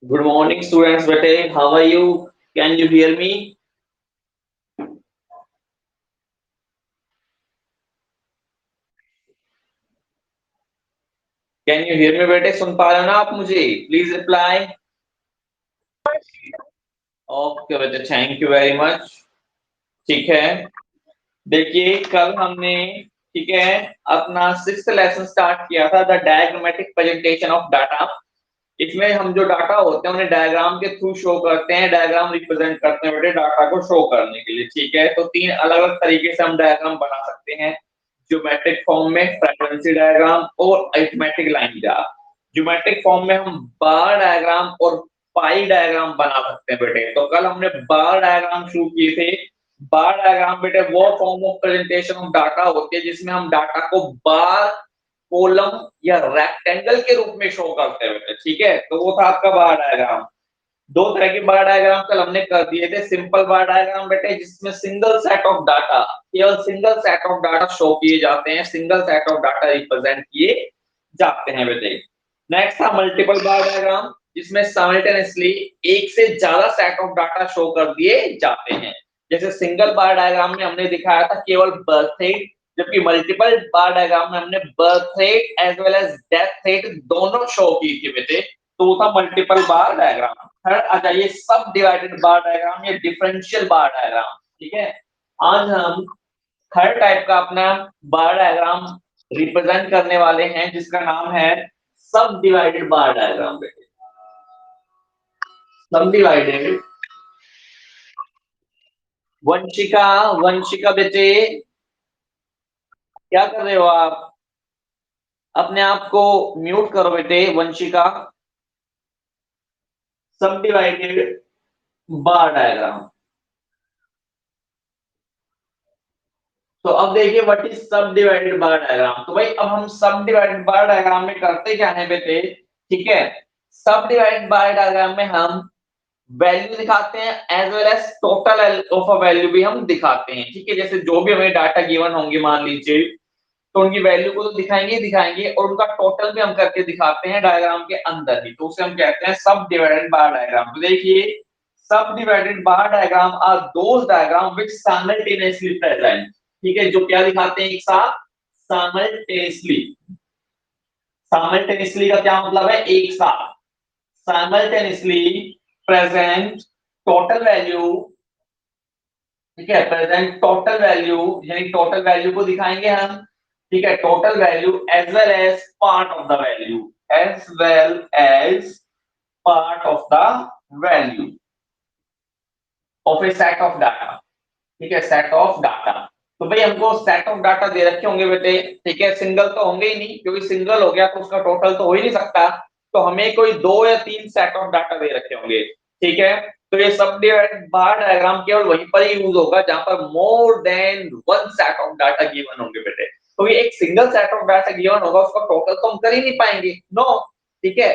Good morning, students. Bete, how are you? Can you hear me? Can you hear me, बेटे? सुन पा रहे हो ना आप मुझे? Please reply. ओके बेटे, थैंक यू वेरी मच। ठीक है। देखिए, कल हमने ठीक है अपना सिक्स्थ लेसन स्टार्ट किया था, the diagrammatic presentation of data. इसमें हम जो डाटा होते हैं उन्हें डायग्राम के थ्रू शो करते हैं, डायग्राम रिप्रेजेंट करते हैं बेटे डाटा को शो करने के लिए। ठीक है, तो तीन अलग अलग तरीके से हम डायग्राम बना सकते हैं। ज्योमेट्रिक फॉर्म में फ्रीक्वेंसी डायग्राम और arithmetic line graph. Geometric form में हम बार डायग्राम और पाई डायग्राम बना सकते हैं बेटे। तो कल हमने बार डायग्राम शुरू किए थे। बार डायग्राम बेटे वो form of presentation of data होती है जिसमें हम डाटा को बार, कॉलम या रेक्टेंगल के रूप में शो करते हैं बेटे। ठीक है, तो वो था आपका बार डायग्राम। दो तरह के बार डायग्राम कल हमने कर दिए थे। सिंपल बार डायग्राम बेटे जिसमें सिंगल सेट ऑफ डाटा, केवल single set of data show किए जाते हैं, single set of data represent किए जाते हैं बेटे। नेक्स्ट था मल्टीपल बार डायग्राम जिसमें साइमल्टेनियसली एक से ज्यादा सेट ऑफ डाटा शो कर दिए जाते हैं। जैसे सिंगल बार डायग्राम में हमने दिखाया था केवल बर्थ रेट, जबकि मल्टीपल बार डायग्राम में हमने birth rate as well as death rate दोनों शो की थी बेटे। तो वो था मल्टीपल बार डायग्राम। थर्ड आ जाइए सब डिवाइडेड बार डायग्राम या डिफरेंशियल बार डायग्राम। ठीक है, आज हम थर्ड टाइप का अपना बार डायग्राम रिप्रेजेंट करने वाले हैं जिसका नाम है सब डिवाइडेड बार डायग्राम बेटे। सब डिवाइडेड। वंशिका, वंशिका बेटे क्या कर रहे हो आप? अपने आप को म्यूट करो बेटे वंशिका। सब डिवाइडेड बार डायग्राम। तो अब देखिए व्हाट इज सब डिवाइडेड बार डायग्राम। तो भाई अब हम सब डिवाइडेड बार डायग्राम में करते क्या है बेटे? ठीक है, सब डिवाइडेड बार डायग्राम में हम वैल्यू दिखाते हैं as well as total of a value भी हम दिखाते हैं। ठीक है, जैसे जो भी हमें डाटा गिवन होंगे मान लीजिए, तो उनकी वैल्यू को तो दिखाएंगे ही दिखाएंगे और उनका टोटल भी हम करके दिखाते हैं डायग्राम के अंदर ही। तो उसे हम कहते हैं सब डिवाइडेड बार डायग्राम। तो देखिए subdivided bar diagram are those diagram which simultaneously present. ठीक है, जो क्या दिखाते हैं एक साथ? साइमल्टेनियसली। साइमल्टेनियसली का क्या मतलब है? एक साथ। Simultaneously present total value. ठीक है, प्रेजेंट टोटल वैल्यू यानी टोटल वैल्यू को दिखाएंगे हम। ठीक है, total value as well as part of the value, as well as part of the value of a set of data. ठीक है, सेट ऑफ डाटा। तो भाई हमको सेट ऑफ डाटा दे रखे होंगे बेटे। ठीक है, सिंगल तो होंगे ही नहीं क्योंकि सिंगल हो गया तो उसका टोटल तो हो ही नहीं सकता। तो हमें कोई दो या तीन सेट ऑफ डाटा दे रखे होंगे। ठीक है, तो ये सब डिवाइडेड बार डायग्राम केवल वहीं पर ही यूज होगा जहां पर more than one set of data given होंगे बेटे। तो ये एक single set of data given होगा उसका टोटल तो हम कर ही नहीं पाएंगे। नो। ठीक है,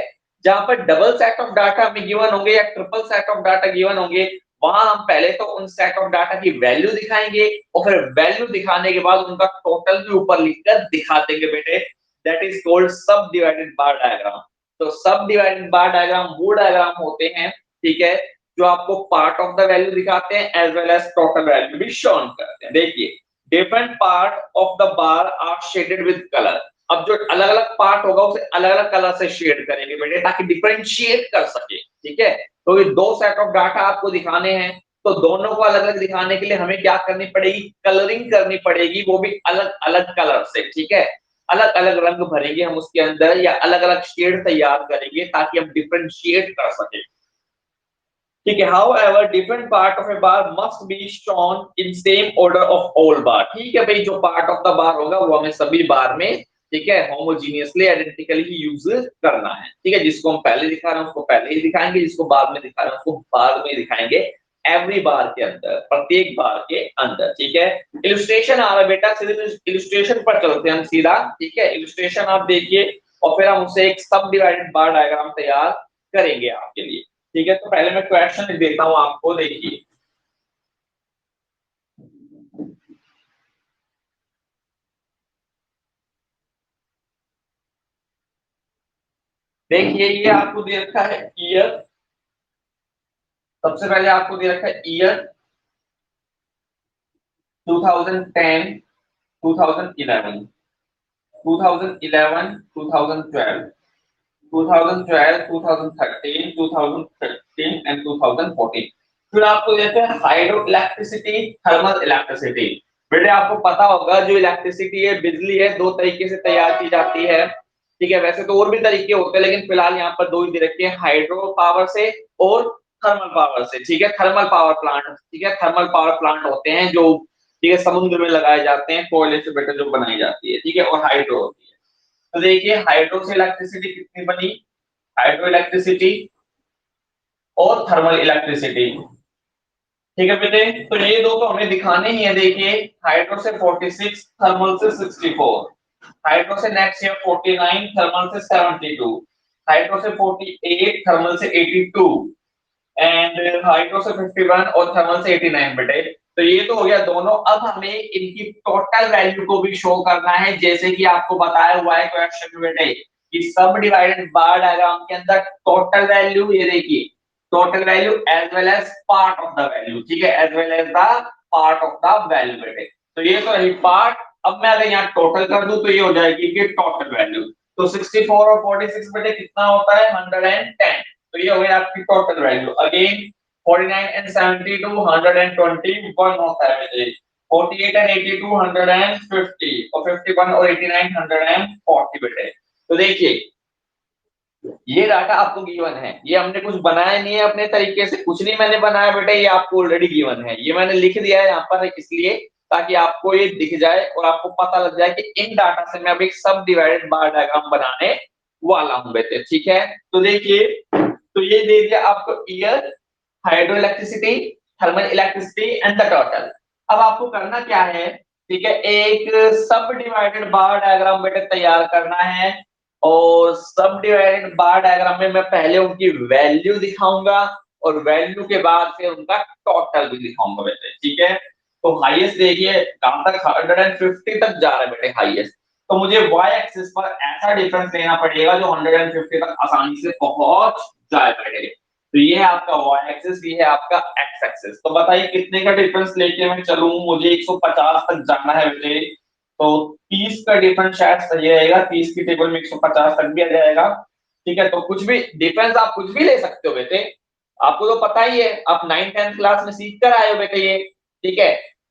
जहां पर डबल सेट ऑफ डाटा हमें गिवन होंगे या triple set of data given होंगे, वहां हम पहले तो उन सेट ऑफ डाटा की वैल्यू दिखाएंगे और फिर वैल्यू दिखाने के बाद उनका टोटल भी ऊपर लिखकर दिखा देंगे बेटे। दैट इज कॉल्ड सब डिवाइडेड बार डायग्राम। तो सब डिवाइडेड बार डायग्राम वो डायग्राम होते हैं, ठीक है, जो आपको पार्ट ऑफ द वैल्यू दिखाते हैं as well as total value भी शोन करते हैं। देखिए different part of the bar are shaded with colour. अब जो अलग अलग पार्ट होगा उसे अलग अलग कलर से शेड करेंगे बेटे ताकि डिफरेंशिएट कर सके। ठीक है, तो ये दो सेट ऑफ डाटा आपको दिखाने हैं तो दोनों को अलग अलग दिखाने के लिए हमें क्या करनी पड़ेगी? कलरिंग करनी पड़ेगी, वो भी अलग अलग कलर से। ठीक है, अलग अलग रंग भरेंगे हम उसके अंदर या अलग अलग शेड तैयार करेंगे ताकि हम डिफरेंशिएट कर सके। ठीक है, however different part of a bar must be shown in same order of all bar। ठीक है भाई, जो पार्ट ऑफ द बार होगा वो हमें सभी बार में ठीक है होमोजीनियसली आइडेंटिकली ही यूज करना है। ठीक है, जिसको हम पहले दिखा रहे हैं उसको पहले ही दिखाएंगे, जिसको बाद में दिखा रहे हैं उसको बाद में दिखाएंगे। एवरी बार के अंदर, प्रत्येक बार के अंदर। ठीक है, इलस्ट्रेशन आ रहा है बेटा, सिर्फ इलस्ट्रेशन पर चलते हैं हम सीधा। ठीक है, इलस्ट्रेशन आप देखिए और फिर हम उसे एक सब डिवाइडेड बार डायग्राम तैयार करेंगे आपके लिए। ठीक है, तो पहले मैं क्वेश्चन लिख देता हूं आपको। देखिए देखिए ये आपको दे रखा है ईयर, सबसे पहले आपको दे रखा है ईयर 2010, 2011, 2011, 2012, 2012, 2013, 2013 एंड 2014। फिर आपको देते हैं हाइड्रो इलेक्ट्रिसिटी, थर्मल इलेक्ट्रिसिटी। बेटे आपको पता होगा जो इलेक्ट्रिसिटी है, बिजली है, दो तरीके से तैयार की जाती है। ठीक है, वैसे तो और भी तरीके होते हैं, लेकिन फिलहाल यहाँ पर दो ही दे रखे हैं, हाइड्रो पावर से और थर्मल पावर से। ठीक है, थर्मल पावर प्लांट, ठीक है, थर्मल पावर प्लांट होते हैं जो, ठीक है, समुद्र में लगाए जाते हैं, कोयले से बेटे जो बनाई जाती है। ठीक है, और हाइड्रो होती है। तो देखिए हाइड्रो से इलेक्ट्रिसिटी कितनी बनी, हाइड्रो इलेक्ट्रिसिटी और थर्मल इलेक्ट्रिसिटी। ठीक है बेटे, तो ये दो तो हमें दिखाने ही है। देखिए हाइड्रो से 46, थर्मल से 64, हाइड्रो से नेक्स्ट है 49, थर्मल से 72, हाइड्रो से 48, थर्मल से 82 एंड हाइड्रो से 51 और थर्मल से 89 बेटे। तो ये तो हो गया दोनों। अब हमें इनकी टोटल वैल्यू को भी शो करना है, जैसे कि आपको बताया हुआ है क्वेश्चन में बेटे कि सब डिवाइडेड बार डायग्राम के अंदर टोटल वैल्यू, ये देखिए total value as well as part of the value. ठीक है, as well as the part of the value बेटे। तो ये तो रही पार्ट। अब मैं अगर यहाँ टोटल कर दूं तो ये हो जाएगी कि टोटल वैल्यू। तो 64 और 46 बेटे कितना होता है, 110। तो ये हो गया आपकी टोटल वैल्यू। अगेन 49 and 72 121 होता है बेटे, 48 and 82 150 और 51 और 89 140 बेटे। तो देखिए ये डाटा आपको गिवन है, ये हमने कुछ बनाया नहीं है अपने तरीके से, कुछ नहीं मैंने बनाया बेटा, ये आपको ऑलरेडी गिवन है। ये मैंने लिख दिया है यहाँ पर इसलिए ताकि आपको ये दिख जाए और आपको पता लग जाए कि इन डाटा से मैं अब एक सब डिवाइडेड बार डायग्राम बनाने वाला हूं बेटे। ठीक है, तो देखिए, तो ये दे दिया आपको year, hydro electricity, thermal electricity and the total. अब आपको करना क्या है, ठीक है, एक सब डिवाइडेड बार डायग्राम बेटे तैयार करना है। और सब डिवाइडेड बार डायग्राम में मैं पहले उनकी वैल्यू दिखाऊंगा और वैल्यू के बाद फिर उनका टोटल भी दिखाऊंगा बेटे। ठीक है, तो हाईएस्ट देखिए कहां तक, 150 तक जा रहा है बेटे हाईएस्ट। तो मुझे वाई एक्सिस पर ऐसा डिफरेंस लेना पड़ेगा जो 150 तक आसानी से पहुंच जाए बेटे। तो ये है आपका वाई एक्सिस, ये है आपका एक्स एक्सिस। तो बताइए कितने का डिफरेंस लेके मैं चलूं, मुझे 150 तक जाना है बेटे। तो 30 का डिफरेंस शायद सही रहेगा, 30 की टेबल में 150 तक भी आ जाएगा। ठीक है, तो कुछ भी डिफरेंस आप कुछ भी ले सकते हो बेटे, आपको तो पता ही है, आप 9th 10th क्लास में सीख कर आए हो बेटे ये। ठीक है,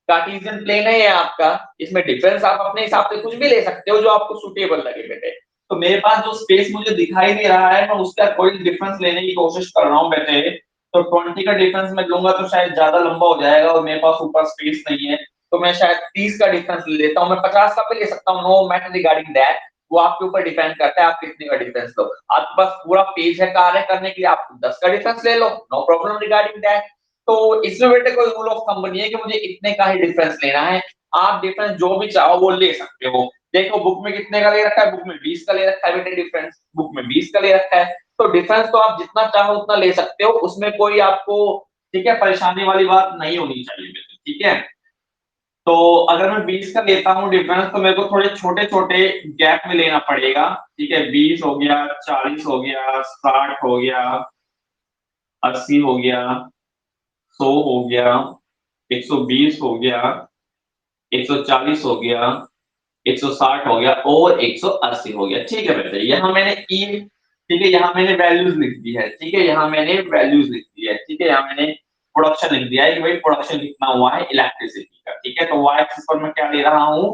कार्टेशियन प्लेन है ये आपका, इसमें डिफरेंस आप अपने हिसाब से कुछ भी ले सकते हो जो आपको सुटेबल लगे बेटे। तो मेरे पास जो स्पेस मुझे दिखाई दे रहा है, मैं उसका कोई डिफरेंस लेने की कोशिश कर रहा हूँ बेटे। तो 20 का डिफरेंस मैं लूंगा तो शायद ज्यादा लंबा हो जाएगा और मेरे पास ऊपर स्पेस नहीं है। तो मैं शायद 30 का डिफरेंस ले लेता हूँ, मैं 50 का भी ले सकता हूँ, नो मैटर रिगार्डिंग दैट। वो आपके ऊपर डिपेंड करता है आप कितने का डिफरेंस लो। आपके पास पूरा पेज है कार्य करने के लिए, आप 10 का डिफरेंस ले लो, नो प्रॉब्लम रिगार्डिंग दैट। तो इसमें बेटे कोई रूल ऑफ थंब नहीं है कि मुझे इतने का ही डिफरेंस लेना है, आप डिफरेंस जो भी चाहो वो ले सकते हो। देखो बुक में कितने का ले रखा है, बुक में 20 का ले रखा है बेटे डिफरेंस, बुक में 20 का ले रखा है। तो डिफरेंस तो आप जितना चाहो उतना ले सकते हो, उसमें कोई आपको, ठीक है, परेशानी वाली बात नहीं होनी चाहिए बेटे। ठीक है, तो अगर मैं 20 का लेता हूँ डिफरेंस तो मेरे को थोड़े छोटे छोटे गैप में लेना पड़ेगा। ठीक है, 20 हो गया, 40 हो गया, 60 हो गया, 80 हो गया, 100 हो गया, 120 हो गया, 140 हो गया, 160 हो गया और 180 हो गया। ठीक है बेटे, यहाँ मैंने ई, ठीक है, यहाँ मैंने वैल्यूज लिख दी है। ठीक है, यहाँ मैंने वैल्यूज लिख दी है। ठीक है, यहाँ मैंने प्रोडक्शन लिख दिया है कि भाई प्रोडक्शन कितना हुआ है इलेक्ट्रिसिटी का। ठीक है, तो वाई एक्सिस पर मैं क्या ले रहा हूँ,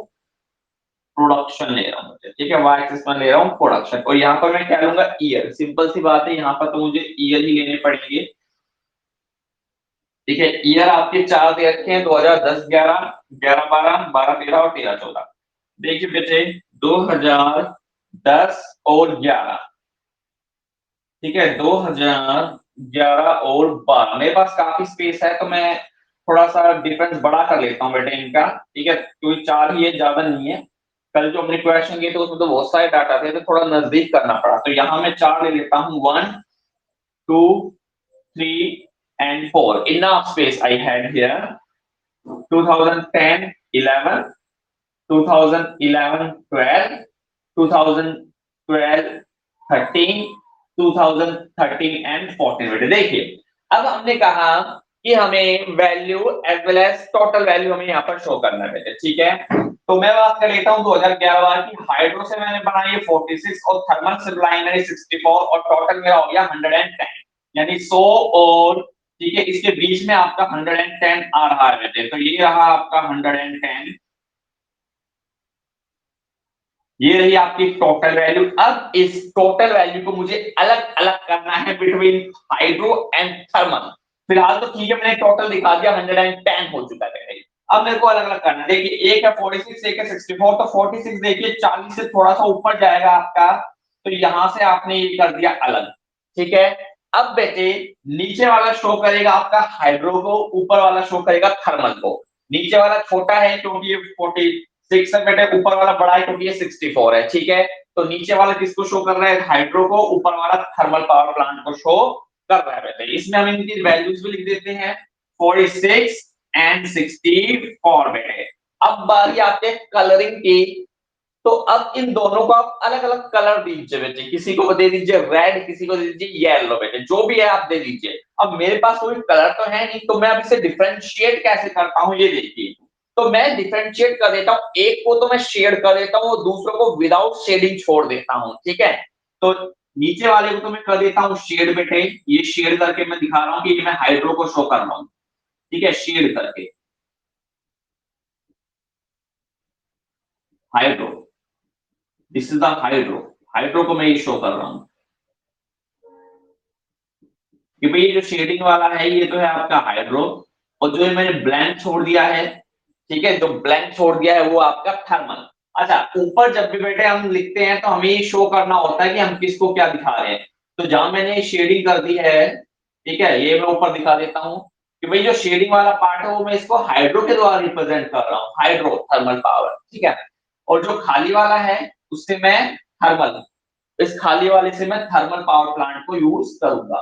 प्रोडक्शन ले रहा हूँ। ठीक है, वाई एक्सिस पर ले रहा हूँ प्रोडक्शन, और यहाँ पर मैं क्या लूंगा, ईयर। सिंपल सी बात है, यहाँ पर तो मुझे ईयर ही लेने पड़ेंगे। ठीक है, ईयर आपके चार दे रखे हैं, 2010 11, 11 12, 12 13 और 13 14। देखिए बेटे 2010 और 11, ठीक है, 2011 और 12, मेरे पास काफी स्पेस है तो मैं थोड़ा सा डिफरेंस बड़ा कर लेता हूँ बेटे इनका। ठीक है, क्योंकि चार ही है, ज्यादा नहीं है। कल जो हमने क्वेश्चन किए थे उसमें तो बहुत सारे डाटा थे तो थोड़ा नजदीक करना पड़ा, तो यहाँ मैं चार ले लेता हूँ, 1 2 3 and 4, enough space I had here। 2010 11, 2011 12, 2012 13, 2013 and 14 बेटे। देखिए अब हमने कहा कि हमें value as well as total value हमें यहाँ पर शो करना है, ठीक है। तो मैं बात कर लेता हूँ 2011 वार की। हाइड्रो से मैंने बनाई है 46 और थर्मल से बनाई मैंने 64 और टोटल मेरा हो गया 110, यानी 100 और, ठीक है, इसके बीच में आपका 110 आ रहा है बेटे। तो ये रहा आपका 110, ये रही आपकी टोटल वैल्यू। अब इस टोटल वैल्यू को मुझे अलग अलग करना है बिटवीन हाइड्रो एंड थर्मल। फिलहाल तो ठीक है, मैंने टोटल दिखा दिया 110 हो चुका है। अब मेरे को अलग अलग करना है। देखिए एक है 46, एक है 64। तो 46 देखिए 40 से थोड़ा सा ऊपर जाएगा आपका, तो यहां से आपने ये कर दिया अलग, ठीक है। अब बेटे नीचे वाला शो करेगा आपका हाइड्रो को, ऊपर वाला शो करेगा थर्मल को। नीचे वाला छोटा है क्योंकि ये 46 है बेटे, ऊपर वाला बड़ा है क्योंकि ये 64 है, ठीक है। तो नीचे वाला किसको शो कर रहा है, हाइड्रो को, ऊपर वाला थर्मल पावर प्लांट को शो कर रहा है बेटे। इसमें हम इनकी वैल्यूज भी लिख देते हैं, 46 एंड 64 बेटे। अब बारी आते हैं कलरिंग की। तो अब इन दोनों को आप अलग अलग कलर दीजिए बेटे, किसी को दे दीजिए रेड, किसी को दे दीजिए येलो बेटे, जो भी है आप दे दीजिए। अब मेरे पास कोई कलर तो है नहीं, तो मैं अब इसे डिफरेंशिएट कैसे करता हूं ये देखिए। तो मैं डिफरेंशिएट कर देता हूं, एक को तो मैं शेड कर देता हूं और दूसरों को विदाउट शेडिंग छोड़ देता हूं, ठीक है। तो नीचे वाले को तो मैं कर देता हूं शेड बेटे, ये शेड करके मैं दिखा रहा हूं कि मैं हाइड्रो को शो कर रहा हूं, ठीक है, शेड करके hydro, this is the hydro. Hydro को मैं ये शो कर रहा हूं कि भाई ये जो शेडिंग वाला है ये तो है आपका हाइड्रो, और जो मैंने ब्लैंक छोड़ दिया है, ठीक है, जो ब्लैंक छोड़ दिया है वो आपका थर्मल। अच्छा, ऊपर जब भी बेटे हम लिखते हैं तो हमें ये शो करना होता है कि हम किसको क्या दिखा रहे हैं। तो जहां मैंने शेडिंग कर दी है, ठीक है, ये मैं ऊपर दिखा देता हूं कि भाई जो शेडिंग वाला पार्ट है वो मैं इसको हाइड्रो के द्वारा रिप्रेजेंट कर रहा हूँ, हाइड्रो थर्मल पावर, ठीक है। और जो खाली वाला है उससे मैं थर्मल, इस खाली वाले से मैं थर्मल पावर प्लांट को यूज करूंगा,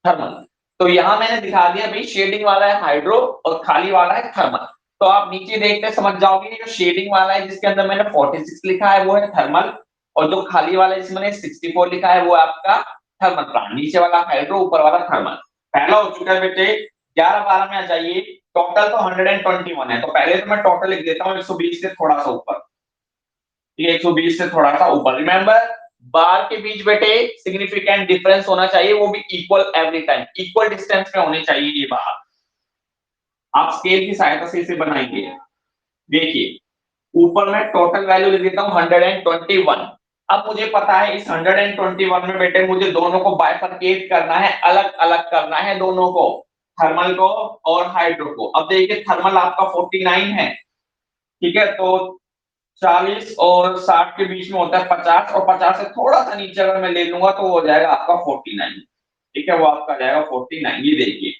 थर्मल। तो यहां मैंने दिखा दिया भाई शेडिंग वाला है हाइड्रो और खाली वाला है थर्मल। तो आप नीचे देखते समझ जाओगे, जो शेडिंग वाला है जिसके अंदर मैंने 46 लिखा है वो है थर्मल, और जो खाली वाला है जिसमें मैंने 64 लिखा है वो है आपका थर्मल प्लांट। नीचे वाला हाइड्रो, ऊपर वाला थर्मल। पहला हो चुका है बेटे। 11 12 में आ जाइए। टोटल तो 121 है, तो पहले तो मैं टोटल लिख देता हूँ 120 से थोड़ा सा ऊपर, ठीक है, 120 से थोड़ा सा ऊपर। रिमेंबर, बार के बीच बेटे सिग्निफिकेंट डिफरेंस होना चाहिए, वो भी equal every time, equal distance में होने चाहिए ये बार। आप स्केल की सहायता से इसे बनाएंगे। देखिए ऊपर मैं टोटल वैल्यू लिख देता हूं 121। अब मुझे पता है इस 121 में बेटे मुझे दोनों को बाइफरकेट करना है, अलग अलग करना है दोनों को, थर्मल को और हाइड्रो को। अब देखिए थर्मल आपका 49 है, ठीक है, तो 40 और 60 के बीच में होता है 50, और 50 से थोड़ा सा नीचे अगर मैं ले लूंगा तो वो हो जाएगा आपका 49, ठीक है, वो आपका जाएगा 49। ये देखिए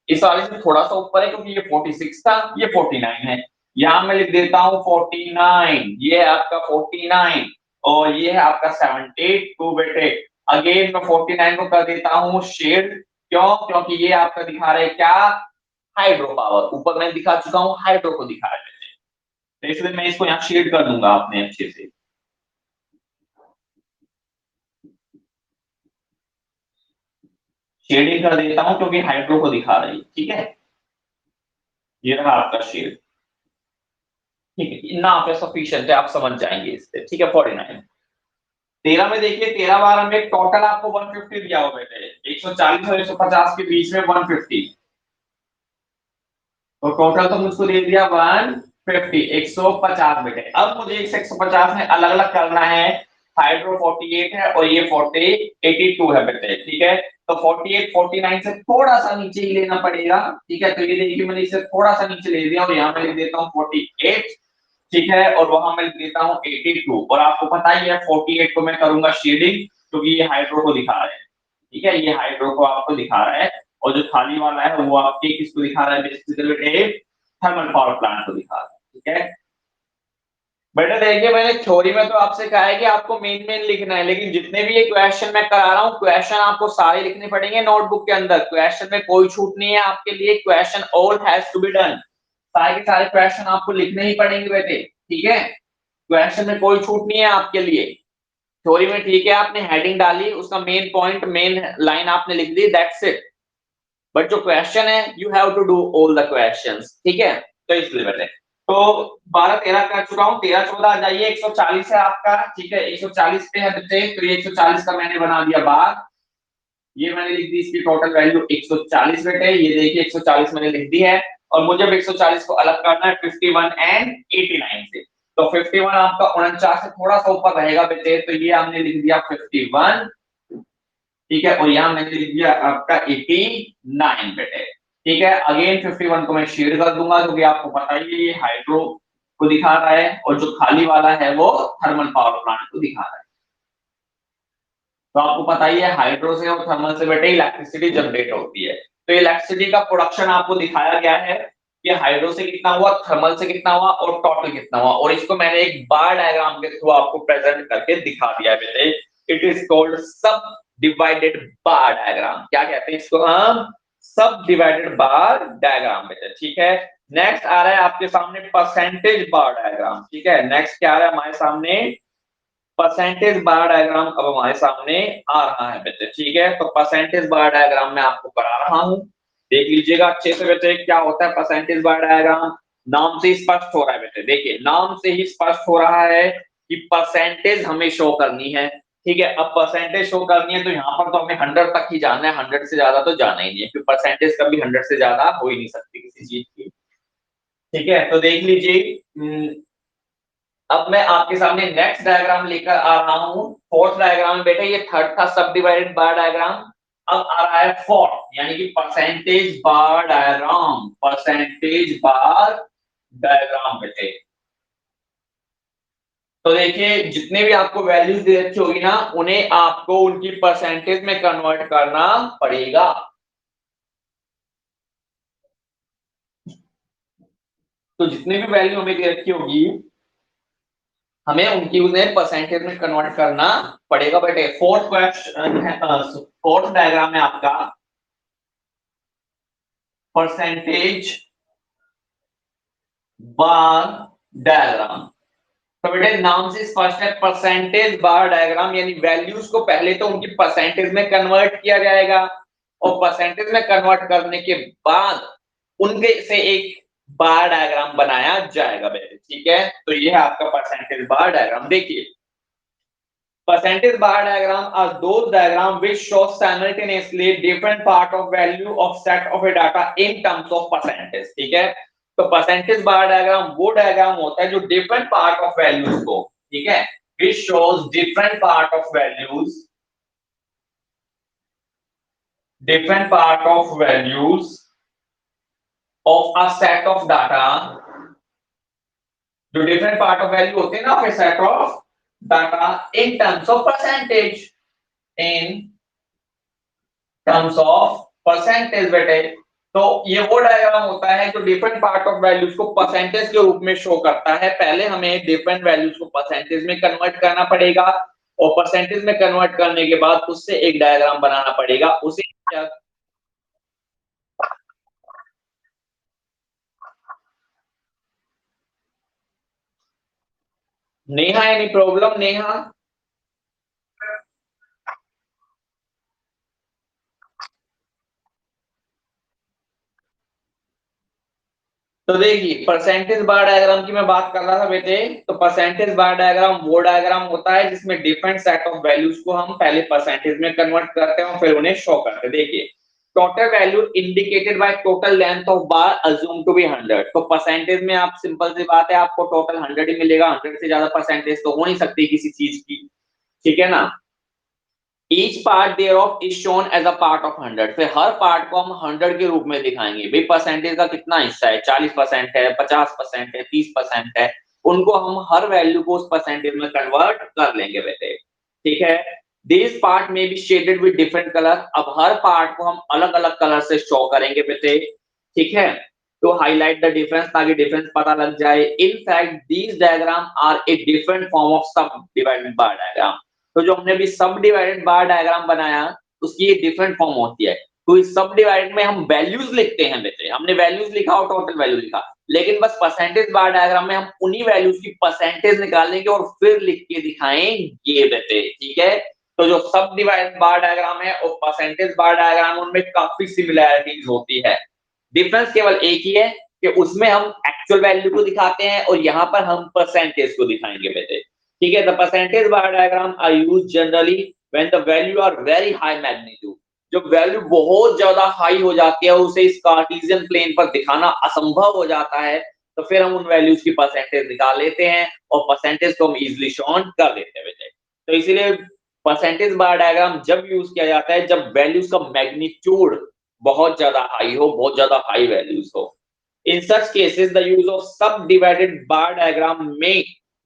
इस वाले से थोड़ा सा ऊपर है क्योंकि ये 46 था, ये 49 है। यहां मैं लिख देता हूं 49, ये है आपका 49, और ये है आपका 72 बेटे। अगेन मैं 49 को कर देता हूं शेड, क्यों, क्योंकि ये आपका दिखा रहा है क्या, हाइड्रो पावर। ऊपर मैं दिखा चुका हूं हाइड्रो को दिखा रहा है, तो इसलिए मैं इसको यहाँ शेड कर दूंगा आपने अच्छे से। शेडिंग कर देता हूं क्योंकि हाइड्रो को दिखा रही है, ठीक है। ये रहा आपका शेड, ठीक है, इतना आप सफिशिएंट है, आप समझ जाएंगे इससे, ठीक है। 49 13 में देखिए, 13 बार में टोटल आपको 150 दिया हुआ है, 140 और 150 के बीच में 150, तो टोटल तो मुझको दे दिया 150, 150 बेटे। अब मुझे इस 150 में अलग अलग करना है, हाइड्रो 48 है और ये 82 है बेटे, ठीक है। तो 48 49 से थोड़ा सा नीचे ही लेना पड़ेगा, ठीक है। तो ये देखिए मैंने इसे थोड़ा सा नीचे ले दिया और यहाँ मैं लिख देता हूँ 48, ठीक है, और वहां मैं लिख देता हूँ 82। और आपको पता ही है 48 को मैं करूंगा शेडिंग क्योंकि ये हाइड्रो को दिखा रहा है, ठीक है, ये हाइड्रो को आपको दिखा रहा है। और जो खाली वाला है वो आपके किसको दिखा रहा है, बेसिकली थर्मल पावर प्लांट को दिखा रहा है, ठीक है। बेटा देखिए मैंने थ्योरी में तो आपसे कहा है कि आपको मेन मेन लिखना है, लेकिन जितने भी ये क्वेश्चन मैं करा रहा हूँ क्वेश्चन आपको सारे लिखने पड़ेंगे नोटबुक के अंदर। क्वेश्चन में कोई छूट नहीं है आपके लिए, question all has to be done. सारे के सारे क्वेश्चन आपको लिखने ही पड़ेंगे बेटे, ठीक है। क्वेश्चन में कोई छूट नहीं है आपके लिए। थ्योरी में ठीक है आपने हेडिंग डाली, उसका मेन पॉइंट मेन लाइन आपने लिख दी, दैट्स इट। बट जो क्वेश्चन है you have to do all the questions, ठीक है। तो इसलिए बेटे तो 12-13 कर चुका हूँ, 13-14 आ जाइए। 140 है आपका, ठीक है, 140 पे है बच्चे, तो ये 140 का मैंने बना दिया बार, ये मैंने लिख दी इसकी टोटल वैल्यू 140 बेटे, ये देखिए 140 मैंने लिख दी है। और मुझे अब 140 को अलग करना है 51 एंड 89 से। तो 51 आपका 49 से थोड़ा सा ऊपर रहेगा बेटे, तो ये हमने लिख दिया 51, ठीक है, और यहाँ मैंने लिख दिया आपका 89 बेटे, ठीक है। अगेन 51 को मैं शेयर कर दूंगा क्योंकि आपको पता ही है ये हाइड्रो को दिखा रहा है और जो खाली वाला है वो थर्मल पावर प्लांट को दिखा रहा है। तो आपको पता ही है हाइड्रो से और थर्मल से बेटे इलेक्ट्रिसिटी जनरेट होती है। तो इलेक्ट्रिसिटी का प्रोडक्शन आपको दिखाया गया है कि हाइड्रो से कितना हुआ, थर्मल से कितना हुआ और टोटल कितना हुआ, और इसको मैंने एक बार डायग्राम के थ्रू आपको प्रेजेंट करके दिखा दिया है बेटे। इट इज कॉल्ड सब डिवाइडेड बार डायग्राम। क्या कहते हैं इसको हम? सब डिवाइडेड बार डायग्राम बेटे, ठीक है। नेक्स्ट आ रहा है आपके सामने परसेंटेज बार डायग्राम, ठीक है। नेक्स्ट क्या आ रहा है हमारे सामने? परसेंटेज बार डायग्राम अब हमारे सामने आ रहा है बेटे, ठीक है। तो परसेंटेज बार डायग्राम मैं आपको करा रहा हूं, देख लीजिएगा अच्छे से बेटे क्या होता है परसेंटेज बार डायग्राम। नाम से ही स्पष्ट हो रहा है बेटे, देखिए नाम से ही स्पष्ट हो रहा है कि परसेंटेज हमें शो करनी है, ठीक है। अब परसेंटेज शो करनी है तो यहाँ पर तो हमें 100 तक ही जाना है, 100 से ज्यादा तो जाना ही नहीं है, क्योंकि परसेंटेज कभी 100 से ज्यादा हो ही नहीं सकती किसी चीज की, ठीक है। तो देख लीजिए, अब मैं आपके सामने नेक्स्ट डायग्राम लेकर आ रहा हूं। फोर्थ डायग्राम बेटा, ये थर्ड था सब डिवाइडेड बार डायग्राम। अब आ रहा है फोर्थ, यानी कि percentage bar diagram, percentage bar diagram बेटे। तो देखिए जितने भी आपको वैल्यूज दे रखी होगी ना, उन्हें आपको उनकी परसेंटेज में कन्वर्ट करना पड़ेगा। तो जितने भी वैल्यू हमें दे रखी होगी, हमें उनकी उन्हें परसेंटेज में कन्वर्ट करना पड़ेगा बेटे। फोर्थ क्वेश्चन है, फोर्थ डायग्राम है आपका परसेंटेज बार डायग्राम। तो बेटे नाम से स्पष्ट है, परसेंटेज बार डायग्राम यानी वैल्यूज को पहले तो उनकी परसेंटेज में कन्वर्ट किया जाएगा, और परसेंटेज में कन्वर्ट करने के बाद उनके से एक बार डायग्राम बनाया जाएगा बेटे, ठीक है। तो ये है आपका परसेंटेज बार डायग्राम। देखिए percentage bar diagram are those diagram which show simultaneously different part of value of set of a data in terms of percentage, ठीक है। तो percentage bar diagram वो diagram होता है जो different part of values को, ठीक है, which shows different part of values of a set of data, जो different part of value होते हैं ना of a set of data in terms of percentage, in terms of percentage बेटे। तो ये वो डायग्राम होता है जो डिफरेंट पार्ट ऑफ वैल्यूज को परसेंटेज के रूप में शो करता है। पहले हमें डिफरेंट वैल्यूज को परसेंटेज में कन्वर्ट करना पड़ेगा, और परसेंटेज में कन्वर्ट करने के बाद उससे एक डायग्राम बनाना पड़ेगा, उसे नेहा एनी प्रॉब्लम नेहा? तो देखिए परसेंटेज बार डायग्राम की मैं बात कर रहा था बेटे। तो परसेंटेज बार डायग्राम वो डायग्राम होता है जिसमें डिफरेंट सेट ऑफ वैल्यूज को हम पहले परसेंटेज में कन्वर्ट करते हैं और फिर उन्हें शो करते हैं। देखिए total value indicated by total length of bar assume to be 100। तो परसेंटेज में आप सिंपल सी बात है आपको टोटल 100 ही मिलेगा, 100 से ज्यादा परसेंटेज तो हो नहीं सकती किसी चीज की, ठीक है ना। Each part there of is shown as a part of 100। फिर हर पार्ट को हम 100 के रूप में दिखाएंगे। भाई परसेंटेज का कितना हिस्सा है, 40% है, 50% है, 30% है, उनको हम हर वैल्यू को उस परसेंटेज में कन्वर्ट कर लेंगे बेटे, ठीक है। दिस पार्ट में B shaded with different colour. अब हर पार्ट को हम अलग अलग कलर से शो करेंगे बेटे, ठीक है, to highlight the difference ताकि डिफरेंस पता लग जाए। In fact, these diagram are a different form of subdivided bar diagram। तो जो हमने अभी सब डिवाइडेड बार डायग्राम बनाया उसकी ये डिफरेंट फॉर्म होती है। तो इस सब डिवाइडेड में हम वैल्यूज लिखते हैं बेटे, हमने वैल्यूज लिखा और टोटल वैल्यू लिखा, लेकिन बस परसेंटेज बार डायग्राम में हम उन्हीं वैल्यूज की परसेंटेज निकालेंगे और फिर लिख के दिखाएंगे बेटे, ठीक है। तो जो सब डिवाइड बार डायग्राम है और परसेंटेज बार डायग्राम, उनमें काफी सिमिलैरिटीज होती है। डिफरेंस केवल एक ही है कि उसमें हम एक्चुअल वैल्यू को दिखाते हैं और यहाँ पर हम परसेंटेज को दिखाएंगे बेटे। ठीक है, the percentage bar diagram are used generally when the value are very high magnitude. जब वैल्यू बहुत ज्यादा हाई हो जाती है, उसे इस कार्टेशियन प्लेन पर दिखाना असंभव हो जाता है, तो फिर हम उन वैल्यूज की परसेंटेज निकाल लेते हैं और परसेंटेज को हम इजीली शॉन कर देते हैं बेटे। तो इसीलिए परसेंटेज बार डायग्राम जब यूज किया जाता है जब वैल्यूज का मैग्नीट्यूड बहुत ज्यादा हाई हो, बहुत ज्यादा हाई वैल्यूज हो। In such cases, the use of subdivided bar diagram may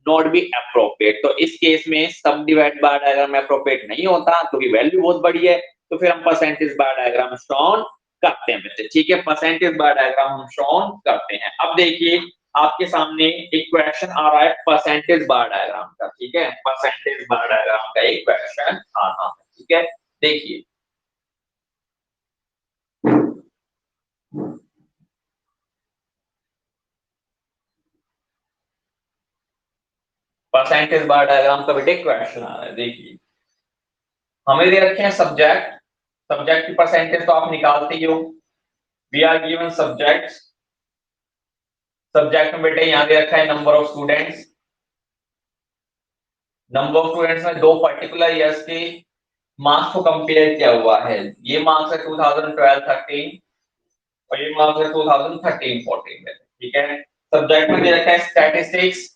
not be appropriate। तो इस केस में subdivided bar diagram appropriate नहीं होता क्योंकि वैल्यू बहुत बड़ी है, तो फिर हम परसेंटेज बार डायग्राम शॉन करते हैं बच्चे। ठीक है, परसेंटेज बार डायग्राम हम शॉन करते हैं। अब देखिए आपके सामने एक क्वेश्चन आ रहा है परसेंटेज बार डायग्राम का। ठीक है, परसेंटेज बार डायग्राम का एक क्वेश्चन आ रहा है। ठीक है, देखिए परसेंटेज बार डायग्राम का बेटे क्वेश्चन आ रहा है। देखिए हमें दे रखे हैं सब्जेक्ट, सब्जेक्ट की परसेंटेज तो आप निकालते ही हो। We are given subject, subject में बेटे यहाँ दे रखा है number of students. Number of students में दो पर्टिकुलर ईयर्स के मार्क्स को कंपेयर किया हुआ है। ये मार्क्स है 2012-13 और ये मार्क्स है 2013-14 में। ठीक है, सब्जेक्ट में दे रखा है स्टैटिस्टिक्स,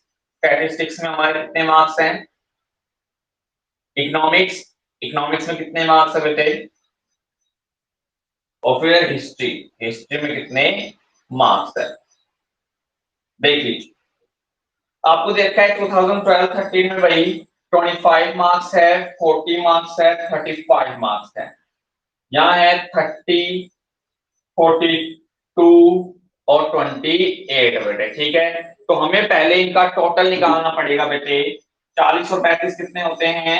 स्टैटिस्टिक्स में हमारे कितने मार्क्स हैं। इकोनॉमिक्स, इकोनॉमिक्स में कितने मार्क्स है बेटे। और फिर हिस्ट्री, हिस्ट्री में कितने मार्क्स है। देख लीजिए आपको देखा है 2012-13 में वही 25 मार्क्स है, 40 मार्क्स है, 35 मार्क्स है। यहाँ है 30, 42 और 28 बेटे। ठीक है, तो हमें पहले इनका टोटल निकालना पड़ेगा बेटे। 40 और 35 कितने होते हैं,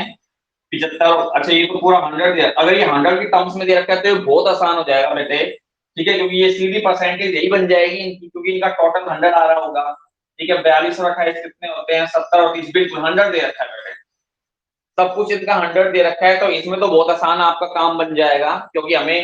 75। अच्छा ये तो पूरा 100 दिया, अगर ये 100 के टर्म्स में दिया रखा है तो ये बहुत आसान हो जाएगा बेटे। ठीक है, क्योंकि ये सीधी परसेंटेज यही बन जाएगी इनकी, क्योंकि इनका टोटल 100 आ रहा होगा। ठीक है, 42 और 28 कितने होते हैं, 70 और 30, बिल्कुल 100 दे रखा है बेटे। सब कुछ इनका 100 दे रखा है, तो इसमें तो बहुत आसान आपका काम बन जाएगा, क्योंकि हमें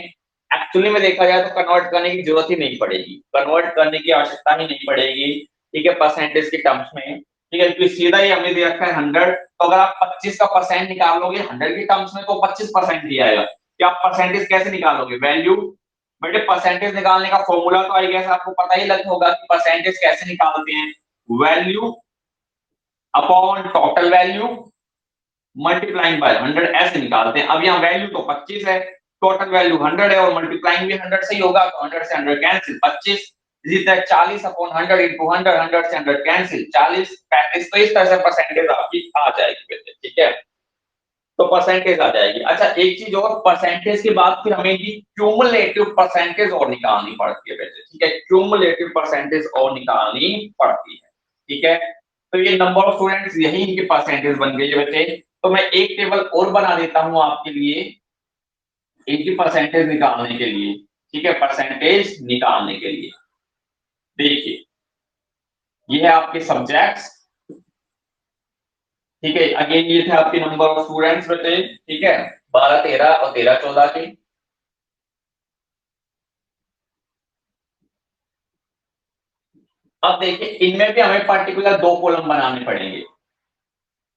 एक्चुअली में देखा जाए तो कन्वर्ट करने की जरूरत ही नहीं पड़ेगी, कन्वर्ट करने की आवश्यकता ही नहीं पड़ेगी। ठीक है, परसेंटेज के टर्म्स में। ठीक है, क्योंकि सीधा ही हमें दे रखा है 100, तो अगर आप 25 का परसेंट निकालोगे 100 के टर्म्स में तो 25% ही आएगा। कि आप परसेंटेज कैसे निकालोगे, वैल्यू बेटे परसेंटेज निकालने का फॉर्मूला तो आई गेस आपको पता ही लग होगा कि परसेंटेज कैसे निकालते हैं। Value upon total value multiplying by 100 ऐसे निकालते हैं। अब यहाँ वैल्यू तो 25 है, टोटल वैल्यू 100 है और मल्टीप्लाइंग भी 100 से ही होगा, तो 100 से 100 कैंसिल, 25 इज 40 अपॉन 100 इनटू 100, 100 से 100 कैंसिल, 40 35। तो इस तरह से परसेंटेज आपकी आ जाएगी बेटे। ठीक है, तो परसेंटेज आ जाएगी। अच्छा एक चीज और, परसेंटेज के बाद फिर हमें ये क्यूमुलेटिव परसेंटेज और निकालनी पड़ती है बेटे। ठीक है, क्यूमुलेटिव परसेंटेज और निकालनी पड़ती है। ठीक है, तो ये नंबर ऑफ स्टूडेंट्स यही इनकी परसेंटेज बन गई है बेटे। तो मैं एक टेबल और बना देता हूं आपके लिए इनकी परसेंटेज निकालने के लिए। ठीक है, परसेंटेज निकालने के लिए देखिए ये है आपके सब्जेक्ट्स। ठीक है, अगेन ये थे आपके नंबर ऑफ स्टूडेंट्स बेटे। ठीक है, 12, 13 और 13, 14 के। अब देखिए इनमें भी हमें पर्टिकुलर दो कॉलम बनाने पड़ेंगे।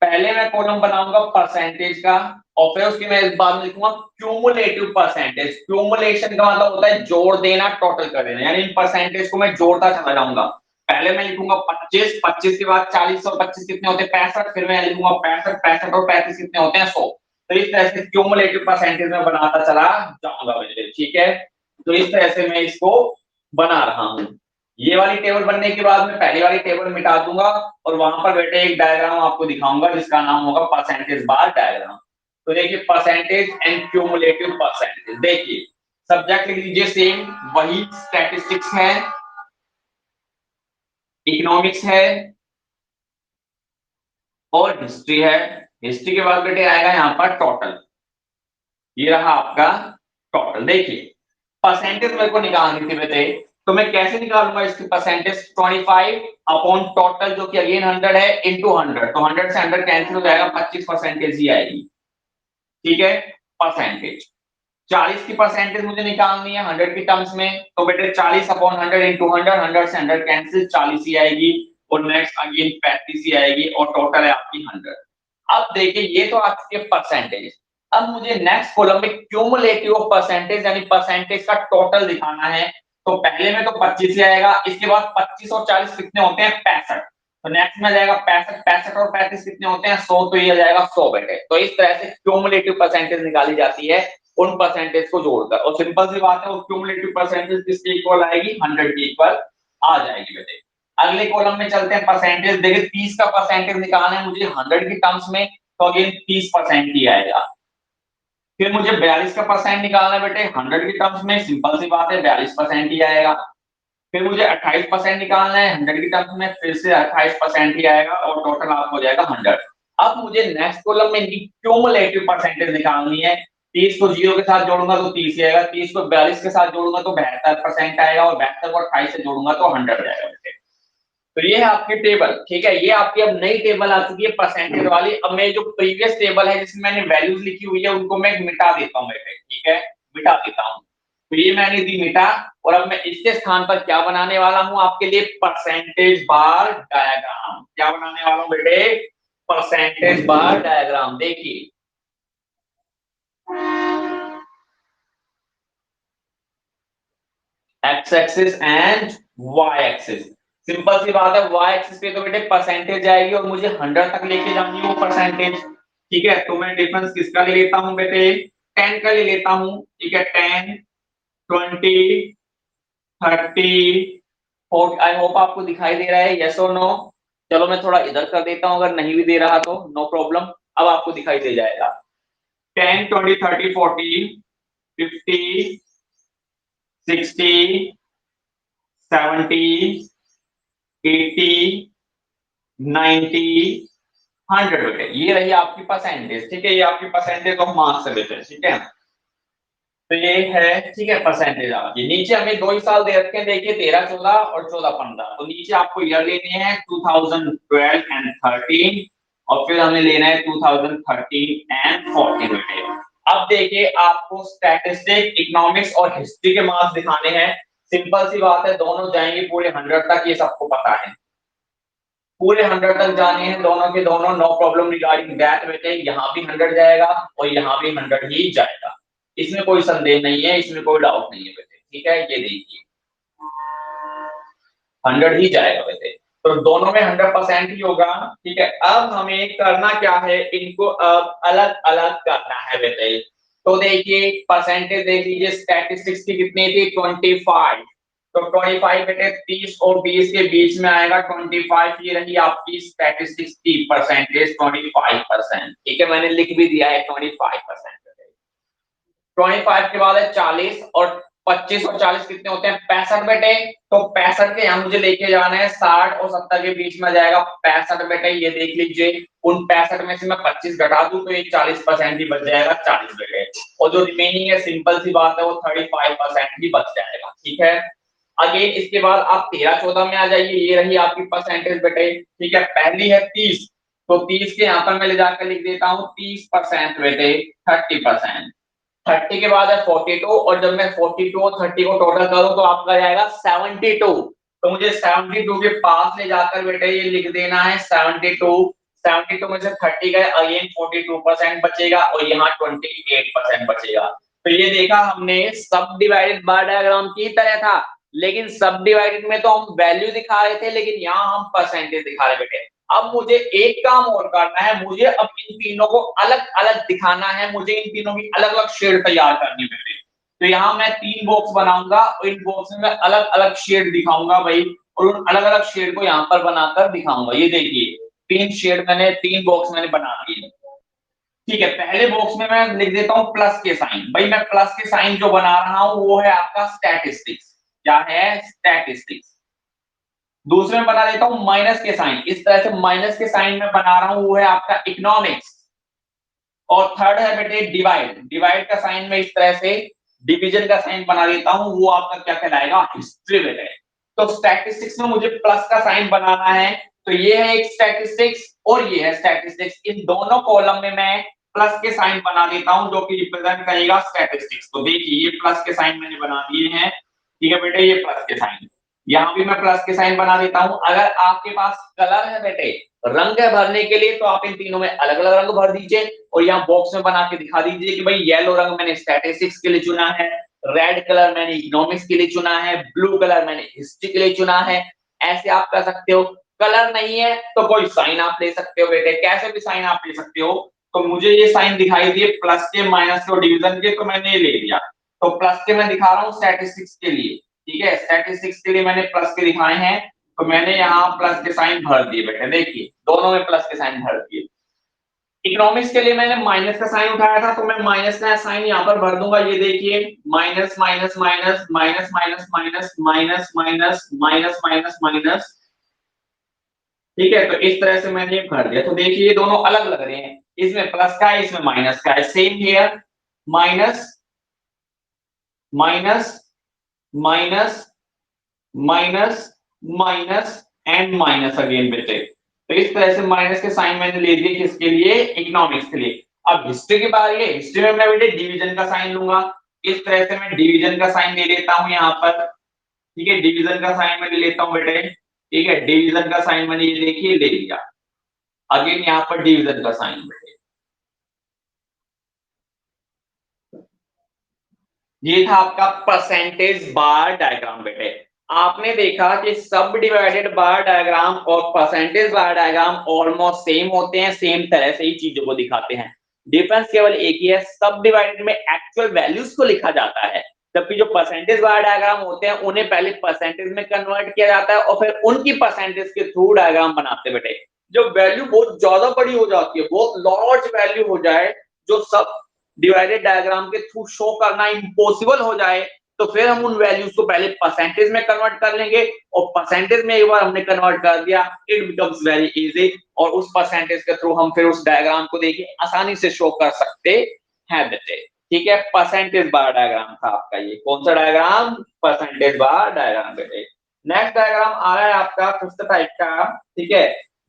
पहले मैं कॉलम बनाऊंगा परसेंटेज का और फिर उसके मैं इस बाद में लिखूंगा क्यूमुलेटिव परसेंटेज। क्यूमुलेशन का मतलब होता है जोड़ देना, टोटल कर देना, यानी इन परसेंटेज को मैं जोड़ता चला जाऊंगा। पहले मैं लिखूंगा 25, 25 के बाद 40 और 25 कितने होते हैं 65, फिर मैं लिखूंगा 65, 65 और 35 कितने होते हैं 100। तो इस तरह से क्यूमुलेटिव परसेंटेज में बनाता चला जाऊंगा बेटे। ठीक है, तो इस तरह से मैं इसको बना रहा हूं। ये वाली टेबल बनने के बाद मैं पहली वाली टेबल मिटा दूंगा और वहां पर बेटे एक डायग्राम आपको दिखाऊंगा जिसका नाम होगा परसेंटेज बार डायग्राम। तो देखिए परसेंटेज एंड क्यूमुलेटिव परसेंटेज। देखिए सब्जेक्ट लिख लीजिए सेम वही, स्टैटिस्टिक्स है, इकोनॉमिक्स है और हिस्ट्री है। हिस्ट्री के बाद बेटे आएगा यहाँ पर टोटल। ये रहा आपका टोटल। देखिए परसेंटेज मेरे को निकालनी थी बेटे, तो मैं कैसे निकालूंगा इसकी परसेंटेज, 25 अपॉन टोटल जो कि अगेन 100 है इनटू 100, तो 100 से 100 कैंसिल हो जाएगा, 25 परसेंटेज ही आएगी। ठीक है, परसेंटेज 40 की परसेंटेज मुझे निकालनी है 100 की टर्म्स में, तो बेटे 40 अपॉन 100 इंटू 100, 100 से 100 कैंसिल, 40 ही आएगी और नेक्स्ट अगेन 35 ही आएगी और टोटल है आपकी 100। अब देखिए ये तो आपके परसेंटेज। अब मुझे नेक्स्ट कॉलम में क्यूमुलेटिव परसेंटेज यानी परसेंटेज का टोटल दिखाना है। तो पहले में तो 25 ही आएगा, इसके बाद 25 और 40 कितने होते हैं 65, तो नेक्स्ट में जाएगा 65, 65 और 35 कितने होते हैं 100, तो ये आ जाएगा 100 बेटे। तो इस तरह से क्यूमुलेटिव परसेंटेज निकाली जाती है उन परसेंटेज को जोड़कर, और सिंपल सी बात है वो क्यूमुलेटिव परसेंटेज किसके इक्वल आएगी 100 के इक्वल आ जाएगी बेटे। अगले कॉलम में चलते हैं परसेंटेज। देखिए 30 का परसेंटेज निकालना है मुझे 100 की टर्म्स में, तो अगेन 30% ही आएगा। फिर मुझे 42 का परसेंट निकालना है बेटे 100 की टर्म्स में, सिंपल सी बात है 42% ही आएगा। फिर मुझे 28% निकालना है 100 की टर्म्स में, फिर से 28% ही आएगा और टोटल आपको हो जाएगा 100। अब मुझे नेक्स्ट कॉलम में इनकी क्यूमुलेटिव परसेंटेज निकालनी है। 30 को 0 के साथ जोड़ूंगा तो 30 ही आएगा, 30 को 42 के साथ जोड़ूंगा तो 72% आएगा और 72 को 28 से जोड़ूंगा तो 100 आएगा बेटे। तो ये है आपकी टेबल, ठीक है। ये आपकी अब नई टेबल आ चुकी है परसेंटेज वाली। अब मैं जो प्रीवियस टेबल है जिसमें मैंने वैल्यूज लिखी हुई है उनको मैं मिटा देता हूँ बेटे, ठीक है, मिटा देता हूँ। तो ये मैंने दी मिटा, और अब मैं इसके स्थान पर क्या बनाने वाला हूँ आपके लिए परसेंटेज बार डायग्राम। क्या बनाने वाला हूँ बेटे परसेंटेज बार डायग्राम। देखिए x axis and y axis, simple सी बात है वाई एक्सिस पे तो बेटे परसेंटेज आएगी और मुझे 100 तक लेके जानी है वो परसेंटेज, ठीक है। तो मैं डिफरेंस किसका ले लेता हूं बेटे 10 का ले लेता हूं, ठीक है। 10 20 30 40, आई होप आपको दिखाई दे रहा है, यस और नो। चलो मैं थोड़ा इधर कर देता हूं, अगर नहीं भी दे रहा तो नो प्रॉब्लम, अब आपको दिखाई दे जाएगा। 10 20 30 40 50 60 70 80 90 100 बेटे, ये रही आपकी परसेंटेज, ठीक है। ये आपकी परसेंटेज ऑफ मार्क्स है बेटे, ठीक है। तो ये है, ठीक है, परसेंटेज आपकी। नीचे हमें 2 ही साल दे रखे हैं, देखिए 13 14 और 14 15। तो नीचे आपको ईयर लेने हैं 2012 एंड 13, और फिर हमें लेना है 2013 एंड 14 बेटे। अब देखिए आपको स्टैटिस्टिक्स, इकोनॉमिक्स और हिस्ट्री के मार्क्स दिखाने हैं। सिंपल सी बात है दोनों जाएंगे पूरे 100 तक, ये सबको पता है। पूरे 100 तक जाने हैं दोनों के दोनों, नो प्रॉब्लम रिगार्डिंग दैट बेटे। यहाँ भी 100 जाएगा और यहाँ भी 100 ही जाएगा, इसमें कोई संदेह नहीं है, इसमें कोई डाउट नहीं है बेटे, ठीक है। ये देखिए 100 ही जाएगा बेटे, तो दोनों में 100% ही होगा, ठीक है। अब हमें करना क्या है, इनको अब अलग अलग करना है बेटे। तो देखिए परसेंटेज देख लीजिए, स्टैटिस्टिक्स की कितनी थी 25, तो 25 बेटे 30 और 20 के बीच में आएगा 25, ये रही आपकी स्टैटिस्टिक्स की परसेंटेज 25%, ठीक है। मैंने लिख भी दिया है 25%। 25 के बाद है 40, और 25 और 40 कितने होते हैं 65 बेटे। तो 65 के यहाँ मुझे लेके जाना है 60 और 70 के बीच में जाएगा 65 बेटे, ये देख लीजिए। उन 65 में से मैं 25 घटा दूं तो ये 40% ही बच जाएगा 40 बेटे, और जो रिमेनिंग है सिंपल सी बात है वो 35% ही बच जाएगा, ठीक है। अगेन इसके बाद आप 13 14 में आ जाइए, ये रही आपकी परसेंटेज बेटे, ठीक है। पहली है 30, तो 30 के यहाँ पर मैं ले जाकर लिख देता हूँ 30% बेटे 30%। 30 के बाद है 42, और जब मैं 42 और 30 को टोटल करूं तो आपका जाएगा 72। तो मुझे 72 के पास ले जाकर बेटे ये लिख देना है 72। 72 में से 30 गए, अगेन 42% बचेगा और यहाँ 28% बचेगा। तो ये देखा हमने सब डिवाइडेड बार डायग्राम की तरह था, लेकिन सब डिवाइडेड में तो हम वैल्यू दिखा रहे थे, लेकिन यहाँ हम परसेंटेज दिखा रहे बेटे। अब मुझे एक काम और करना है, मुझे अब इन तीनों को अलग अलग दिखाना है, मुझे इन तीनों की अलग अलग शेड तैयार करनी है। तो यहाँ मैं 3 बॉक्स बनाऊंगा और इन बॉक्स में मैं अलग अलग शेड दिखाऊंगा भाई, और उन अलग अलग शेड को यहाँ पर बनाकर दिखाऊंगा। ये देखिए 3 शेड मैंने, 3 बॉक्स मैंने बना दिए, ठीक है। पहले बॉक्स में मैं लिख देता हूँ प्लस के साइन, भाई मैं प्लस के साइन जो बना रहा हूँ वो है आपका स्टैटिस्टिक्स। क्या है स्टैटिस्टिक्स। दूसरे में बना देता हूं माइनस के साइन, इस तरह से माइनस के साइन में बना रहा हूं वो है आपका इकोनॉमिक्स। और थर्ड है बेटे डिवाइड, डिवाइड का साइन में इस तरह से डिवीजन का साइन बना देता हूं, वो आपका क्या कहलाएगा हिस्ट्री बेटे। तो स्टैटिस्टिक्स में मुझे प्लस का साइन बनाना है, तो ये है एक स्टैटिस्टिक्स और ये है स्टैटिस्टिक्स। इन दोनों कॉलम में मैं प्लस के साइन बना देता हूं जो कि रिप्रेजेंट करेगा स्टैटिस्टिक्स। तो देखिए ये प्लस के साइन मैंने बना दिए हैं, ठीक है बेटे, ये प्लस के साइन, यहाँ भी मैं प्लस के साइन बना देता हूं। अगर आपके पास कलर है बेटे, रंग है भरने के लिए, तो आप इन तीनों में अलग अलग रंग भर दीजिए और यहाँ बॉक्स में बना के दिखा दीजिए कि भाई येलो रंग मैंने स्टैटिस्टिक्स के लिए चुना है, रेड कलर मैंने इकोनॉमिक्स के लिए चुना है, ब्लू कलर मैंने हिस्ट्री के लिए चुना है। ऐसे आप कर सकते हो। कलर नहीं है तो कोई साइन आप ले सकते हो बेटे, कैसे भी साइन आप ले सकते हो। तो मुझे ये साइन दिखाई दिए प्लस के, माइनस के और डिवीजन के, तो मैंने ये ले लिया। तो प्लस के मैं दिखा रहा हूँ स्टैटिस्टिक्स के लिए, ठीक है, स्टैटिस्टिक्स के लिए मैंने प्लस के दिखाए हैं, तो मैंने यहाँ प्लस के साइन भर दिए बेटे, देखिए दोनों में प्लस के साइन भर दिए। इकोनॉमिक्स के लिए मैंने माइनस का साइन उठाया था, तो मैं माइनस का साइन यहाँ पर भर दूंगा। ये देखिए minus minus minus minus minus minus minus minus minus minus minus, ठीक है। तो इस तरह से मैंने भर दिया। तो देखिए ये दोनों अलग लग रहे हैं, इसमें प्लस का है, इसमें माइनस का है। Same here, minus minus minus minus minus and minus again बेटे। तो इस तरह से माइनस के साइन मैंने ले दिए, किसके लिए, इकोनॉमिक्स के लिए। अब हिस्ट्री की बारी है, हिस्ट्री में मैं बेटे डिवीजन का साइन लूंगा। इस तरह से मैं डिवीजन का साइन ले लेता हूं यहाँ पर, ठीक है, डिवीजन का साइन मैं ले लेता हूं बेटे, ठीक है, डिवीजन का साइन मैंने ये देखिए ले लिया। अगेन यहाँ पर डिवीजन का साइन बेटे, ये था आपका परसेंटेज बार डायग्राम बेटे। आपने देखा कि सब डिवाइडेड बार डायग्राम और percentage bar diagram almost same होते हैं, सेम तरह से ही चीजों को दिखाते हैं। डिफरेंस केवल एक ही है, सब डिवाइडेड में एक्चुअल वैल्यूज को लिखा जाता है, जबकि जो परसेंटेज बार डायग्राम होते हैं उन्हें पहले परसेंटेज में कन्वर्ट किया जाता है और फिर उनकी परसेंटेज के थ्रू डायग्राम बनाते बेटे। जो वैल्यू बहुत ज्यादा बड़ी हो जाती है, बहुत लार्ज वैल्यू हो जाए, जो सब डिवाइडेड डायग्राम के थ्रू शो करना इम्पॉसिबल हो जाए, तो फिर हम उन वैल्यूज को पहले परसेंटेज में कन्वर्ट कर लेंगे और परसेंटेज में एक बार हमने कन्वर्ट कर दिया, इट बिकम्स वेरी इजी, और उस परसेंटेज के थ्रू हम फिर उस डायग्राम को देखिए आसानी से शो कर सकते हैं बेटे, ठीक है। परसेंटेज बार डायग्राम था आपका, ये कौन सा डायग्राम, परसेंटेज बार डायग्राम बेटे। नेक्स्ट डायग्राम आ रहा है आपका फिफ्थ टाइप का, ठीक है,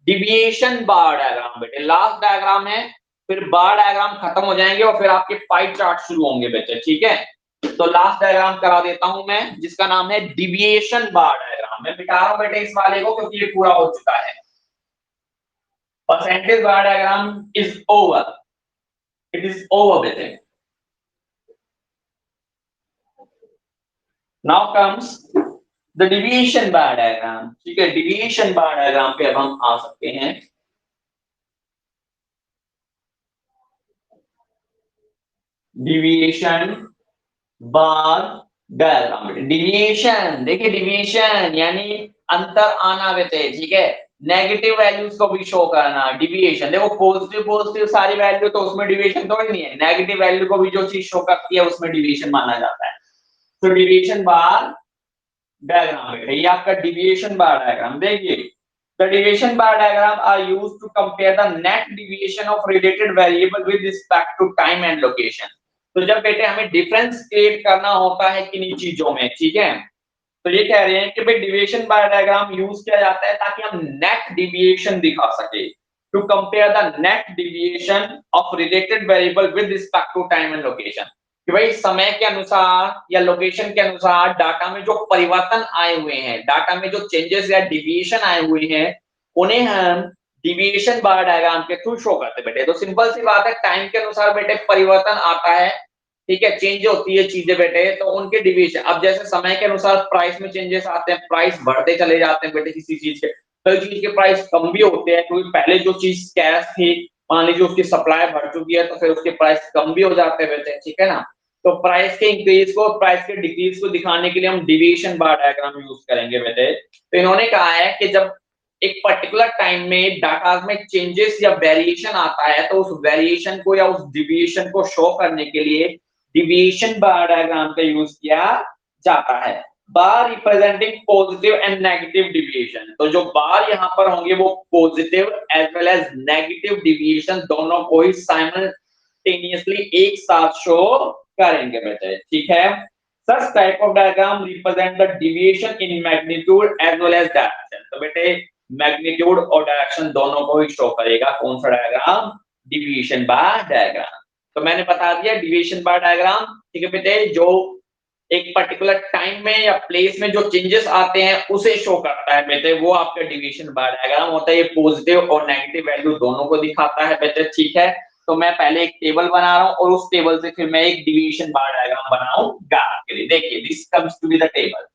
डिविएशन बार डायग्राम बेटे। लास्ट डायग्राम है, फिर बार डायग्राम खत्म हो जाएंगे और फिर आपके पाई चार्ट शुरू होंगे बेटे, ठीक है। तो लास्ट डायग्राम करा देता हूं मैं, जिसका नाम है डिविएशन बार डायग्राम। मैं बिठा रहा हूं बेटे इस वाले को क्योंकि ये पूरा हो चुका है। Percentage bar diagram is over, it is over बेटे। Now comes the deviation bar diagram, ठीक है। डिविएशन बार डायग्राम पे अब हम आ सकते हैं। डिविएशन बार डायग्राम, डिविएशन देखिए, डिविएशन यानी अंतर आना बेटे, ठीक है। नेगेटिव वैल्यूज को भी शो करना, डिविएशन देखो, पॉजिटिव पॉजिटिव सारी वैल्यू तो उसमें डिविएशन थोड़ी नहीं है, नेगेटिव वैल्यू को भी जो चीज शो करती है उसमें डिविएशन माना जाता है। तो डिविएशन बार डायग्राम बेटे, ये आपका डिविएशन बार डायग्राम देखिए। The deviation bar diagram are used to compare the net deviation of related variable with respect to time and location. तो जब बेटे हमें डिफरेंस क्रिएट करना होता है किन्हीं चीजों में, ठीक है, तो ये कह रहे हैं कि भाई डिविएशन बार डायग्राम यूज किया जाता है ताकि हम नेट डिविएशन दिखा सके, to compare the net deviation of related variable with respect to time and location, कि भाई समय के अनुसार या लोकेशन के अनुसार डाटा में जो परिवर्तन आए हुए हैं, डाटा में जो चेंजेस या डिविएशन आए हुए हैं, उन्हें हम डिविएशन बार डायग्राम के थ्रू शो करते बेटे। तो सिंपल सी बात है, टाइम के अनुसार बेटे परिवर्तन आता है, ठीक है, चेंज होती है चीजें बेटे, तो उनके डिविएशन, अब जैसे समय के अनुसार प्राइस में चेंजेस आते हैं, प्राइस बढ़ते चले जाते हैं बेटे किसी चीज के, कई चीज के प्राइस कम भी होते हैं, क्योंकि पहले जो चीज स्कैर्स थी, मान लीजिए उसकी सप्लाई बढ़ चुकी है, तो फिर उसके प्राइस कम भी हो जाते हैं बेटे, ठीक है ना। तो प्राइस के इंक्रीज को, प्राइस के डिक्रीज को दिखाने के लिए हम डिविएशन बार डायग्राम यूज करेंगे बेटे। तो इन्होंने कहा है कि जब एक पर्टिकुलर टाइम में डाटा में चेंजेस या वेरिएशन आता है, तो उस वेरिएशन को या उस डिविएशन को शो करने के लिए डिविएशन बार डायग्राम का यूज किया जाता है। Bar representing positive and negative deviation, तो जो बार यहाँ पर होंगे वो positive as well as negative deviation दोनों को ही साइमल्टेनियसली एक साथ शो करेंगे बेटे, ठीक है। Such type of diagram represent the deviation in magnitude as well as direction. तो बेटे मैग्नीट्यूड और डायरेक्शन दोनों को ही शो करेगा कौन सा डायग्राम, डिविएशन बार डायग्राम। तो मैंने बता दिया डिविएशन बार डायग्राम, ठीक है बेटे, जो एक पर्टिकुलर टाइम में या प्लेस में जो चेंजेस आते हैं उसे शो करता है बेटे, वो आपका डिविएशन बार डायग्राम होता है। ये पॉजिटिव और नेगेटिव वैल्यू दोनों को दिखाता है बेटे, ठीक है। तो मैं पहले एक टेबल बना रहा हूं और उस टेबल से फिर मैं एक डिविएशन बार डायग्राम बनाऊंगा आपके लिए। देखिए this comes to be the table.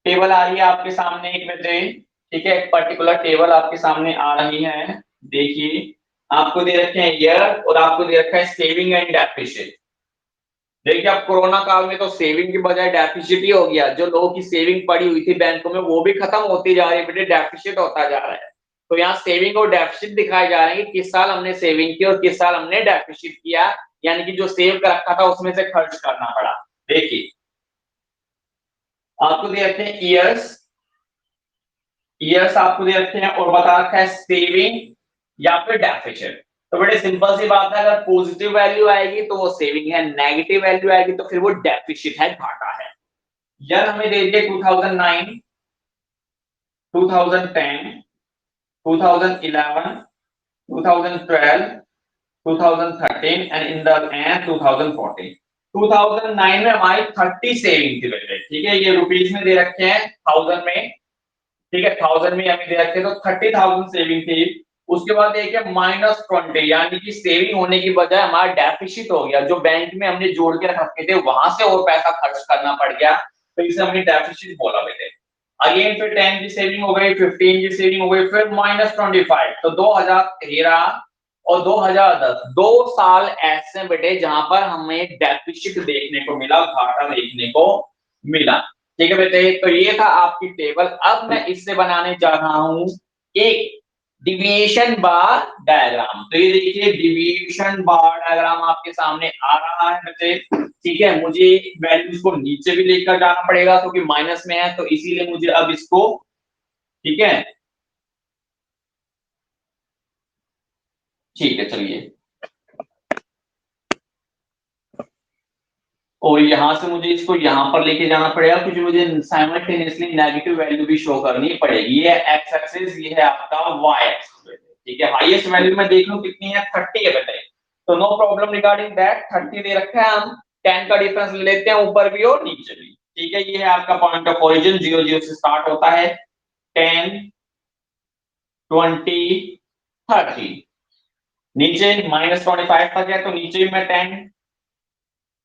Table आ रही है आपके सामने एक बेटे, ठीक है, एक पर्टिकुलर टेबल आपके सामने आ रही है। देखिए आपको दे रखे हैं ईयर और आपको दे रखा है सेविंग एंड डेफिसिट। देखिए अब कोरोना काल में तो सेविंग की बजाय डेफिसिट ही हो गया। जो लोगों की सेविंग पड़ी हुई थी बैंकों में वो भी खत्म होती जा रही है बेटे, डेफिसिट होता जा रहा है। तो यहाँ सेविंग और डेफिसिट दिखाए जा रहे हैं कि किस साल हमने सेविंग की और किस साल हमने डेफिसिट किया, यानी कि जो सेव कर रखा था उसमें से खर्च करना पड़ा। देखिए आपको दे रखे हैं ईयर्स, ईयर्स आपको दे रखे हैं और बता रखा है सेविंग या फिर डेफिसिट। तो बड़े सिंपल सी बात है, अगर पॉजिटिव वैल्यू आएगी तो वो सेविंग है, नेगेटिव वैल्यू आएगी तो फिर वो डेफिसिट है, घाटा है। ईयर हमें दे दिए 2009, 2010, 2011, 2012, 2013 एंड इन द एंड 2014। 2009 में हमारी 30 सेविंग थी बेटे, ठीक है, ये रुपीज में दे रखे हैं, थाउजेंड में, ठीक है, थाउजेंड में हमें दे रखे तो 30,000 सेविंग थी। उसके बाद देखिए -20, यानी कि सेविंग होने की बजाय हमारा डेफिसिट हो गया, जो बैंक में हमने जोड़ के रखे थे वहां से और पैसा खर्च करना पड़ गया, तो इसे हमने डेफिसिट बोला बेटे। अगेन फिर 10 की सेविंग हो गई, 15 की सेविंग हो गई, फिर -25। तो 2013 और 2010 2 साल ऐसे बेटे जहां पर हमें डेफिसिट देखने को मिला, घाटा देखने को मिला, ठीक है बेटे। तो ये था आपकी टेबल। अब मैं इससे बनाने जा रहा हूं एक डिविएशन बार डायग्राम। तो ये देखिए डिविएशन बार डायग्राम आपके सामने आ रहा है बेटे, ठीक है। मुझे वैल्यूज को नीचे भी लेकर जाना पड़ेगा क्योंकि माइनस में है, तो इसीलिए मुझे अब इसको, ठीक है, ठीक है चलिए। और यहां से मुझे इसको यहां पर लेके जाना पड़ेगा क्योंकि मुझे साइमल्टेनियसली नेगेटिव वैल्यू भी शो करनी पड़ेगी। ये एक्स एक्सिस, ये है आपका वाई एक्सिस, ठीक है। हाईएस्ट वैल्यू में देख लो कितनी है, 30 है बेटे, तो नो प्रॉब्लम रिगार्डिंग दैट, 30 दे रखा है। हम 10 का डिफरेंस ले लेते हैं ऊपर भी और नीचे भी, ठीक है। ये है आपका पॉइंट ऑफ ओरिजिन, 00 से स्टार्ट होता है, 10, 20, 30। नीचे -25 तक है तो नीचे भी मैं 10,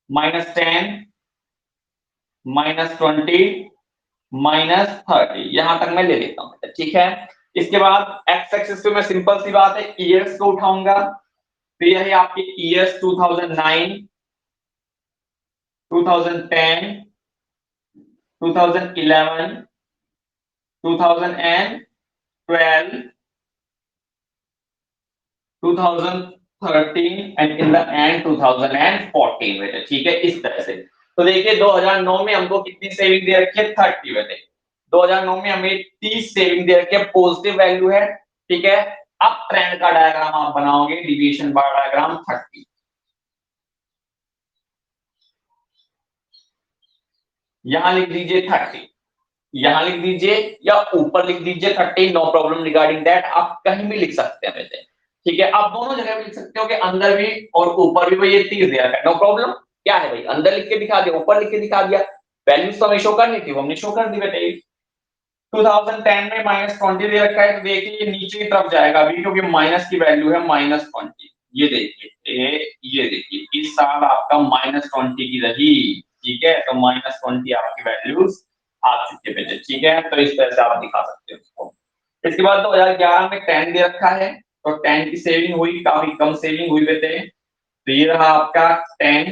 -10, -20, -30, यहां तक मैं ले लेता हूं, ठीक है। इसके बाद एक्स एक्सिस पे मैं सिंपल सी बात है ईयर्स को उठाऊंगा, तो यह है आपके years 2009, 2010, 2011, 2012, 2013 and in the end 2014 बेटे, ठीक है, इस तरह से। तो देखिए 2009 में हमको कितनी सेविंग दे रखी है, 30 बेटे। 2009 में हमें 30 सेविंग दे रखी है, पॉजिटिव वैल्यू है, ठीक है। अब ट्रेंड का डायग्राम आप बनाओगे, डिविएशन बार डायग्राम 30। यहां लिख दीजिए 30, यहां लिख दीजिए या ऊपर लिख दीजिए 30, नो प्रॉब्लम रिगार्डिंग दैट, आप कहीं भी लिख सकते हैं वैसे, ठीक है। आप दोनों जगह भी लिख सकते हो कि अंदर भी और ऊपर भी, भाई ये 30 दिया है, नो प्रॉब्लम। क्या है भाई, अंदर लिख के दिखा दिया, ऊपर लिख के दिखा दिया, वैल्यूज तो हमें शो करनी थी, वो हमने शो कर दी बेटे। 2010 में -20 दे रखा है, तो देखिए ये नीचे की तरफ जाएगा अभी क्योंकि माइनस की वैल्यू है -20। ये देखिए, ये देखिए इस साल आपका -20 की रही, ठीक है, तो -20 आपकी वैल्यूज आ चुके बेटे, ठीक है। तो इस तरह से आप दिखा सकते हो इसको। इसके बाद 2011 में 10 दे रखा है, तो 10 की सेविंग हुई, काफी कम सेविंग हुई बेटे, तो ये रहा आपका 10,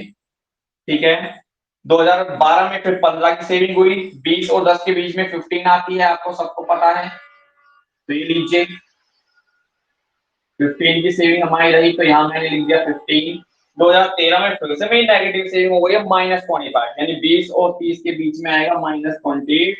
ठीक है। 2012 में फिर 15 की सेविंग हुई, 20 और 10 के बीच में 15 आती है, आपको सबको पता है, तो ये लीजिए 15 की सेविंग हमारी रही, तो यहाँ मैंने लिख दिया 15। 2013 में फिर से मेरी नेगेटिव सेविंग हो गई है -25, यानी 20 और 30 के बीच में आएगा -25,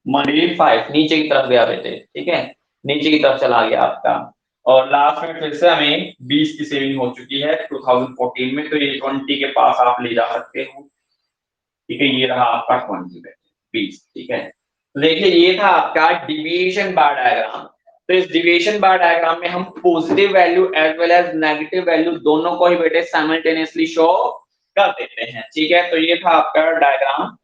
-5 नीचे की तरफ गया बेटे, ठीक है, नीचे की तरफ चला गया आपका। और लास्ट में फिर से हमें 20 की सेविंग हो चुकी है 2014 में, तो ये 20 के पास आप ले जा सकते हो, ठीक है। ये रहा आपका 20 बेटे, 20, ठीक है। देखिए ये था आपका डिविएशन बार डायग्राम। तो इस डिविएशन बार डायग्राम में हम positive value as well as negative value दोनों को ही बेटे साइमल्टेनियसली शो कर देते हैं। ठीक है, तो ये था आपका डायग्राम।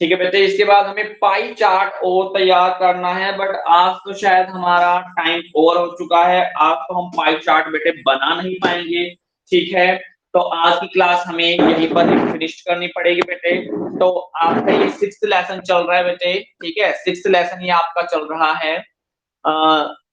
ठीक है बेटे, इसके बाद हमें पाई चार्ट और तैयार करना है, बट आज तो शायद हमारा टाइम ओवर हो चुका है। आज तो हम पाई चार्ट बेटे बना नहीं पाएंगे। ठीक है, तो आज की क्लास हमें यहीं पर ही फिनिश करनी पड़ेगी बेटे। तो आपका ये 6th लेसन चल रहा है बेटे। ठीक है, 6th लेसन ये आपका चल रहा है,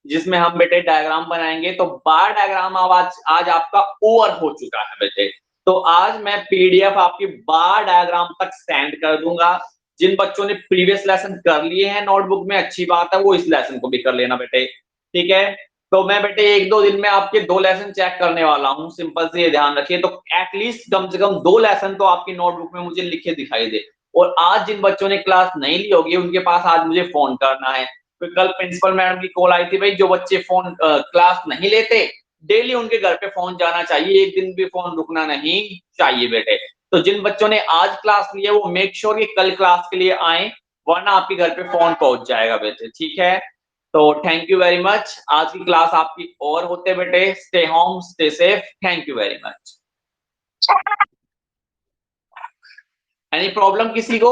जिसमें हम बेटे डायग्राम बनाएंगे। तो बार डायग्राम आज आज आपका ओवर हो चुका है बेटे। तो आज मैं पीडीएफ आपकी बार डायग्राम तक सेंड कर दूंगा। जिन बच्चों ने प्रीवियस लेसन कर लिए हैं नोटबुक में, अच्छी बात है, वो इस लेसन को भी कर लेना बेटे। ठीक है, तो मैं बेटे 1-2 दिन में आपके 2 लेसन चेक करने वाला हूँ। सिंपल से ये ध्यान रखिए। तो एटलीस्ट कम से कम 2 लेसन तो आपकी नोटबुक में मुझे लिखे दिखाई दे। और आज जिन बच्चों ने क्लास नहीं ली होगी उनके पास आज मुझे फोन करना है। तो कल प्रिंसिपल मैडम की कॉल आई थी, भाई जो बच्चे फोन क्लास नहीं लेते डेली उनके घर पे फोन जाना चाहिए, एक दिन भी फोन रुकना नहीं चाहिए बेटे। तो जिन बच्चों ने आज क्लास ली है वो मेक श्योर कि कल क्लास के लिए आए, वरना आपके घर पे फोन पहुंच जाएगा बेटे। ठीक है, तो थैंक यू वेरी मच। आज की क्लास आपकी और होते बेटे। Stay home, stay safe. Thank you very much. Any problem किसी को?